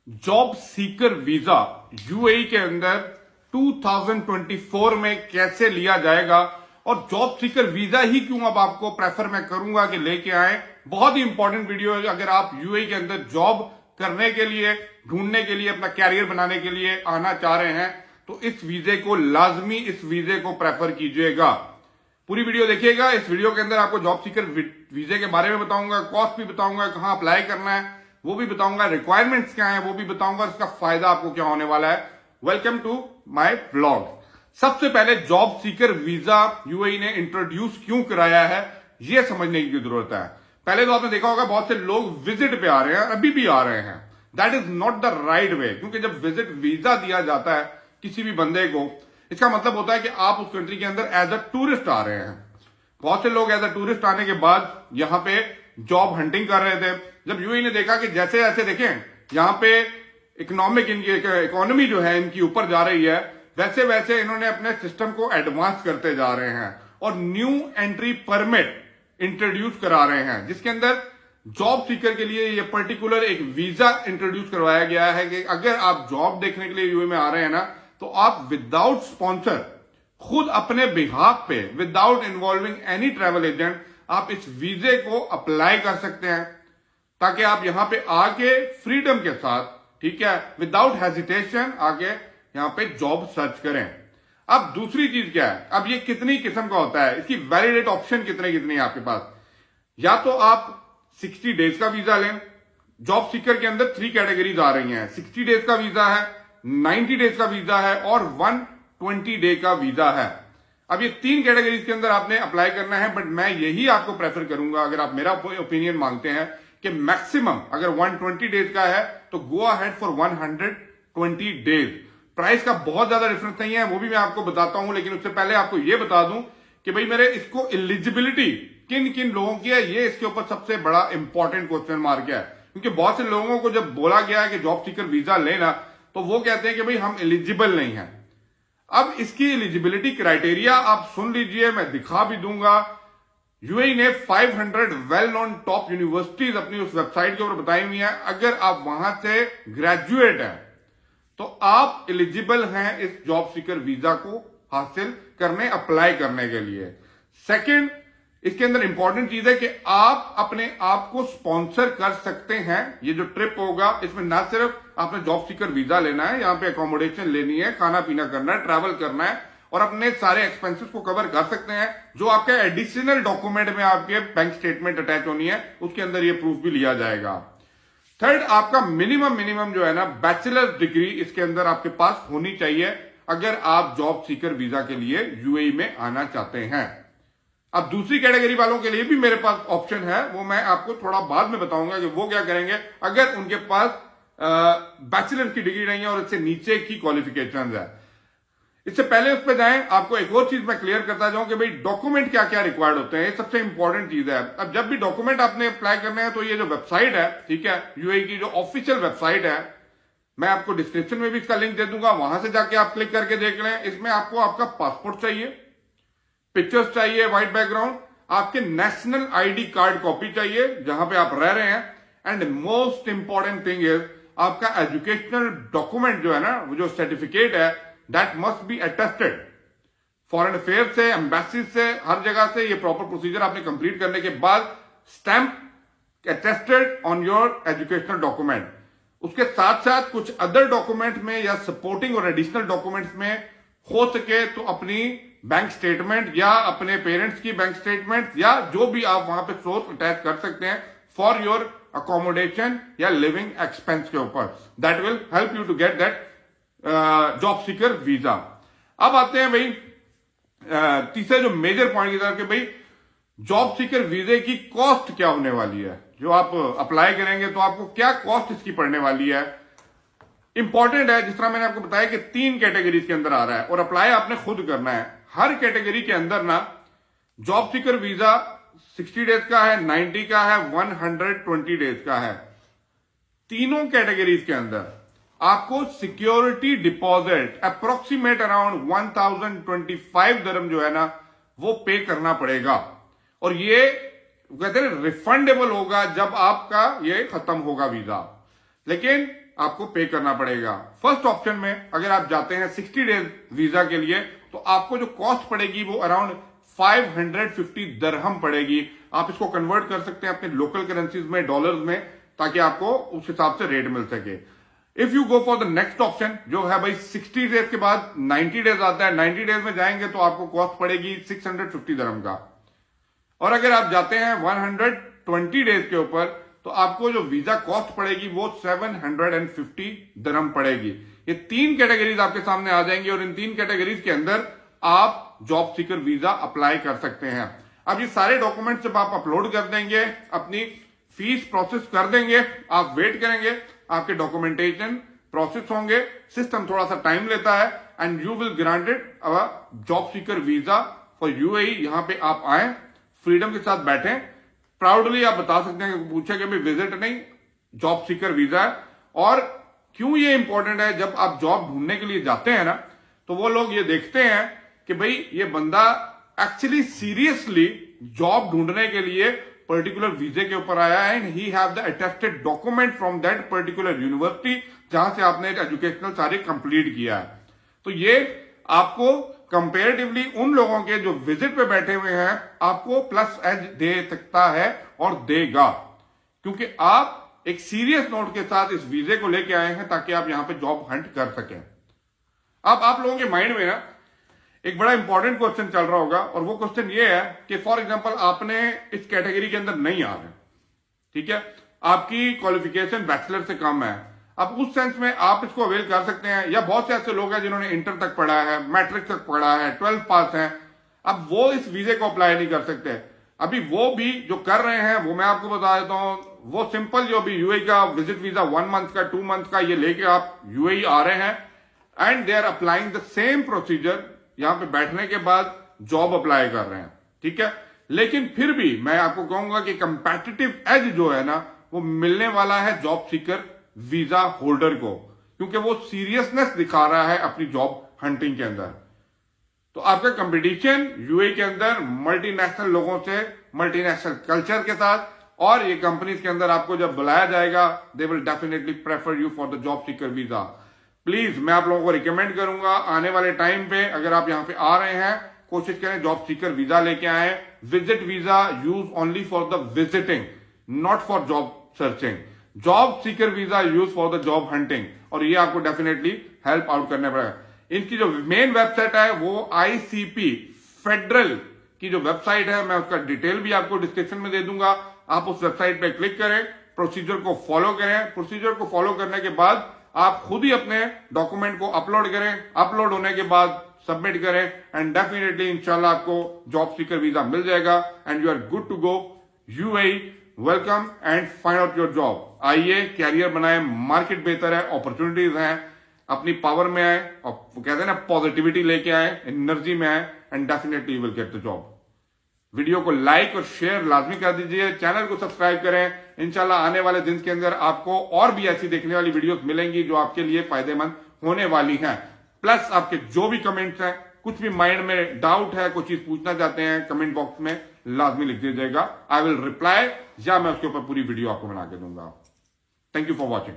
Job seeker visa UAE के अंदर 2024 में कैसे लिया जाएगा और जॉब सीकर वीजा ही क्यों अब आपको प्रेफर मैं करूंगा कि लेके आए। बहुत ही इंपॉर्टेंट वीडियो है। अगर आप यूएई के अंदर जॉब करने के लिए, ढूंढने के लिए, अपना कैरियर बनाने के लिए आना चाह रहे हैं तो इस वीजे को लाजमी, इस वीजे को प्रेफर कीजिएगा। पूरी वीडियो देखिएगा। इस वीडियो के अंदर आपको जॉब सीकर वीजे के बारे में बताऊंगा, कॉस्ट भी बताऊंगा, कहां अप्लाई करना है वो भी बताऊंगा, रिक्वायरमेंट्स क्या है वो भी बताऊंगा, इसका फायदा आपको क्या होने वाला है। Welcome to my vlog. सबसे पहले जॉब सीकर वीजा यूएई ने इंट्रोड्यूस क्यों कराया है ये समझने की जरूरत है। पहले तो आपने देखा होगा बहुत से लोग विजिट पे आ रहे हैं, अभी भी आ रहे हैं। That is not the right way, क्योंकि जब विजिट वीजा दिया जाता है किसी भी बंदे को, इसका मतलब होता है कि आप उस कंट्री के अंदर एज अ टूरिस्ट आ रहे हैं। बहुत से लोग एज अ टूरिस्ट आने के बाद यहां पे जॉब हंटिंग कर रहे थे। जब यूएई ने देखा कि जैसे जैसे देखें यहां पे इकोनॉमी जो है इनकी ऊपर जा रही है, वैसे वैसे इन्होंने अपने सिस्टम को एडवांस करते जा रहे हैं और न्यू एंट्री परमिट इंट्रोड्यूस करा रहे हैं, जिसके अंदर जॉब सीकर के लिए ये पर्टिकुलर एक वीजा इंट्रोड्यूस करवाया गया है कि अगर आप जॉब देखने के लिए यूएई में आ रहे हैं ना, तो आप विदाउट स्पॉन्सर, खुद अपने बिहाफ पे, without involving any travel agent, आप इस वीजे को अप्लाई कर सकते हैं ताकि आप यहां पे आके फ्रीडम के साथ, ठीक है, विदाउट हेजिटेशन आके यहां पे जॉब सर्च करें। अब दूसरी चीज क्या है, अब ये कितनी किस्म का होता है, इसकी वैलिडेट ऑप्शन कितने कितने हैं आपके पास। या तो आप 60 डेज का वीजा लें। जॉब सीकर के अंदर 3 कैटेगरीज आ रही हैं। 60 डेज का वीजा है, 90 डेज का वीजा है और 120 डे का वीजा है। अब ये 3 कैटेगरीज के अंदर आपने अप्लाई करना है, बट मैं यही आपको प्रेफर करूंगा, अगर आप मेरा ओपिनियन मांगते हैं, कि मैक्सिमम अगर 120 डेज का है तो go ahead for 120 days. Price का बहुत ज्यादा डिफरेंस नहीं है, वो भी मैं आपको बताता हूं, लेकिन उससे पहले आपको यह बता दूं कि भाई मेरे इसको एलिजिबिलिटी किन किन लोगों की है, ये इसके ऊपर सबसे बड़ा इंपॉर्टेंट क्वेश्चन मार्क है। क्योंकि बहुत से लोगों को जब बोला गया है कि जॉब सीकर वीजा लेना, तो वो कहते हैं कि भाई हम एलिजिबल नहीं है। अब इसकी एलिजिबिलिटी क्राइटेरिया आप सुन लीजिए, मैं दिखा भी दूंगा। यूएई ने 500 वेल नोन टॉप यूनिवर्सिटीज अपनी उस वेबसाइट के ऊपर बताई हुई है। अगर आप वहां से ग्रेजुएट हैं तो आप एलिजिबल हैं इस जॉब सीकर वीजा को हासिल करने, अप्लाई करने के लिए। सेकंड, इसके अंदर इंपॉर्टेंट चीज है कि आप अपने आप को स्पॉन्सर कर सकते हैं। ये जो ट्रिप होगा इसमें ना सिर्फ आपने जॉब सीकर वीजा लेना है, यहां पे अकोमोडेशन लेनी है, खाना पीना करना है, ट्रैवल करना है और अपने सारे एक्सपेंसेस को कवर कर सकते हैं। जो आपके एडिशनल डॉक्यूमेंट में आपके बैंक स्टेटमेंट अटैच होनी है, उसके अंदर ये प्रूफ भी लिया जाएगा। थर्ड, आपका मिनिमम जो है ना, बैचलर डिग्री इसके अंदर आपके पास होनी चाहिए अगर आप जॉब सीकर वीजा के लिए यूएई में आना चाहते हैं। अब दूसरी कैटेगरी वालों के लिए भी मेरे पास ऑप्शन है, वो मैं आपको थोड़ा बाद में बताऊंगा कि वो क्या करेंगे अगर उनके पास बैचलर की डिग्री नहीं है और इससे नीचे की क्वालिफिकेशंस है। इससे पहले उस पर जाएं, आपको एक और चीज मैं क्लियर करता जाऊं कि भाई डॉक्यूमेंट क्या क्या रिक्वायर्ड होते हैं। ये सबसे इंपॉर्टेंट चीज है। अब जब भी डॉक्यूमेंट आपने अप्लाई करने हैं तो ये जो वेबसाइट है, ठीक है, यूएई की जो ऑफिशियल वेबसाइट है, मैं आपको डिस्क्रिप्शन में भी इसका लिंक दे दूंगा, वहां से जाके आप क्लिक करके देख लें। इसमें आपको आपका पासपोर्ट चाहिए, पिक्चर्स चाहिए, व्हाइट बैकग्राउंड, आपके नेशनल आईडी कार्ड कॉपी चाहिए जहां पे आप रह रहे हैं, and most important thing is आपका एजुकेशनल डॉक्यूमेंट जो है ना, वो जो सर्टिफिकेट है, that must be attested. Foreign affair से, एम्बेसी से, हर जगह से ये प्रॉपर प्रोसीजर आपने कंप्लीट करने के बाद stamp attested on your educational document. उसके साथ साथ कुछ अदर डॉक्यूमेंट में या सपोर्टिंग और एडिशनल डॉक्यूमेंट्स में हो सके तो अपनी बैंक स्टेटमेंट या अपने पेरेंट्स की बैंक स्टेटमेंट या जो भी आप वहां पे सोर्स अटैच कर सकते हैं फॉर योर अकोमोडेशन या लिविंग एक्सपेंस के ऊपर। That will help you to get that job seeker visa. अब आते हैं भाई तीसरे जो मेजर पॉइंट की तरफ कि भाई जॉब सीकर वीजे की कॉस्ट क्या होने वाली है। जो आप अप्लाई करेंगे तो आपको क्या कॉस्ट इसकी पड़ने वाली है, इंपॉर्टेंट है। जिस तरह मैंने आपको बताया कि 3 कैटेगरीज के अंदर आ रहा है और अप्लाई आपने खुद करना है। हर कैटेगरी के अंदर ना जॉब सीकर वीजा 60 डेज का है, 90 का है, 120 डेज का है। तीनों कैटेगरीज के अंदर आपको सिक्योरिटी डिपॉजिट अप्रोक्सीमेट अराउंड 1025 दरम जो है ना, वो पे करना पड़ेगा और ये कहते हैं रिफंडेबल होगा जब आपका ये खत्म होगा वीजा। लेकिन आपको पे करना पड़ेगा। फर्स्ट ऑप्शन में अगर आप जाते हैं 60 डेज वीजा के लिए तो आपको जो कॉस्ट पड़ेगी वो अराउंड 550 दरहम पड़ेगी। आप इसको कन्वर्ट कर सकते हैं अपने लोकल करेंसीज में, डॉलर्स में, ताकि आपको उस हिसाब से रेट मिल सके। If you go for the next option जो है भाई 60 डेज के बाद 90 डेज आता है, 90 डेज में जाएंगे तो आपको कॉस्ट पड़ेगी 650 दरहम का। और अगर आप जाते हैं 120 डेज के ऊपर तो आपको जो वीजा कॉस्ट पड़ेगी वो 750 दरहम पड़ेगी। ये 3 कैटेगरीज आपके सामने आ जाएंगी और इन 3 कैटेगरीज के अंदर आप जॉब सीकर वीजा अप्लाई कर सकते हैं। अब ये सारे डॉक्यूमेंट जब आप अपलोड कर देंगे, अपनी फीस प्रोसेस कर देंगे, आप वेट करेंगे, आपके डॉक्यूमेंटेशन प्रोसेस होंगे, सिस्टम थोड़ा सा टाइम लेता है and you will granted a job seeker visa for UAE. यहां पे आप आए, फ्रीडम के साथ बैठे, प्राउडली आप बता सकते हैं, पूछे कि भाई विजिट नहीं, जॉब सीकर वीजा है। और क्यों ये इंपॉर्टेंट है, जब आप जॉब ढूंढने के लिए जाते हैं ना तो वो लोग ये देखते हैं कि भाई ये बंदा एक्चुअली सीरियसली जॉब ढूंढने के लिए पर्टिकुलर वीजे के ऊपर आया है and he have the attested document from that particular university जहां से आपने एजुकेशनल सारे कंप्लीट किया है। तो ये आपको कंपेरेटिवली उन लोगों के जो विजिट पे बैठे हुए हैं आपको प्लस एज दे सकता है और देगा, क्योंकि आप एक सीरियस नोट के साथ इस वीजे को लेके आए हैं ताकि आप यहां पे जॉब हंट कर सकें। अब आप लोगों के माइंड में ना एक बड़ा इंपॉर्टेंट क्वेश्चन चल रहा होगा और वो क्वेश्चन ये है कि फॉर एग्जांपल आपने इस कैटेगरी के अंदर नहीं आ रहे, ठीक है, आपकी क्वालिफिकेशन बैचलर से कम है। अब उस सेंस में आप इसको अवेल कर सकते हैं, या बहुत से ऐसे लोग हैं जिन्होंने इंटर तक पढ़ा है, मैट्रिक तक पढ़ा है, 12 पास हैं, अब वो इस वीजे को अप्लाई नहीं कर सकते। अभी वो भी जो कर रहे हैं वो मैं आपको बता देता हूं, वो सिंपल जो अभी यूएई का विजिट वीजा 1 मंथ का 2 मंथ का ये लेके आप यूएई आ रहे हैं and they are applying the same procedure, यहां पे बैठने के बाद जॉब अप्लाई कर रहे हैं, ठीक है। लेकिन फिर भी मैं आपको कहूंगा कि कंपेटिटिव एज जो है ना वो मिलने वाला है जॉब सीकर वीजा होल्डर को, क्योंकि वो सीरियसनेस दिखा रहा है अपनी जॉब हंटिंग के अंदर। तो आपका कंपटीशन यूएई के अंदर मल्टीनेशनल लोगों से, मल्टीनेशनल कल्चर के साथ, और ये कंपनीज के अंदर आपको जब बुलाया जाएगा they will definitely prefer you for the job seeker visa. Please मैं आप लोगों को रिकमेंड करूंगा आने वाले टाइम पे अगर आप यहां पे आ रहे हैं कोशिश करें जॉब सीकर वीजा लेके आए। Visit visa use only for the visiting, not for job searching. Job seeker visa use for the job hunting, और ये आपको डेफिनेटली हेल्प आउट करने पड़ेगा। इनकी जो मेन वेबसाइट है वो आईसीपी फेडरल की जो वेबसाइट है, मैं उसका डिटेल भी आपको डिस्क्रिप्शन में दे दूंगा। आप उस वेबसाइट पे क्लिक करें, प्रोसीजर को फॉलो करें, प्रोसीजर को फॉलो करने के बाद आप खुद ही अपने डॉक्यूमेंट को अपलोड करें, अपलोड होने के बाद सबमिट करें एंड डेफिनेटली इंशाल्लाह आपको जॉब सीकर वीजा मिल जाएगा and you are good to go UAE. Welcome and find out your job. आइए कैरियर बनाएं, मार्केट बेहतर है, अपॉर्चुनिटीज हैं, अपनी पावर में आए और कहते हैं ना पॉजिटिविटी लेके आए, एनर्जी में आए and definitely you will get the job. Video को लाइक और शेयर लाजमी कर दीजिए, चैनल को सब्सक्राइब करें। इंशाल्लाह आने वाले दिन के अंदर आपको और भी ऐसी देखने वाली वीडियोस मिलेंगी जो आपके लिए फायदेमंद होने वाली हैं। प्लस आपके जो भी कमेंट्स हैं, कुछ भी माइंड में डाउट है, कुछ चीज पूछना चाहते हैं, कमेंट बॉक्स में लाजमी लिख दीजिएगा। आई विल रिप्लाई, या मैं उसके ऊपर पूरी वीडियो आपको बना के दूंगा। Thank you for watching.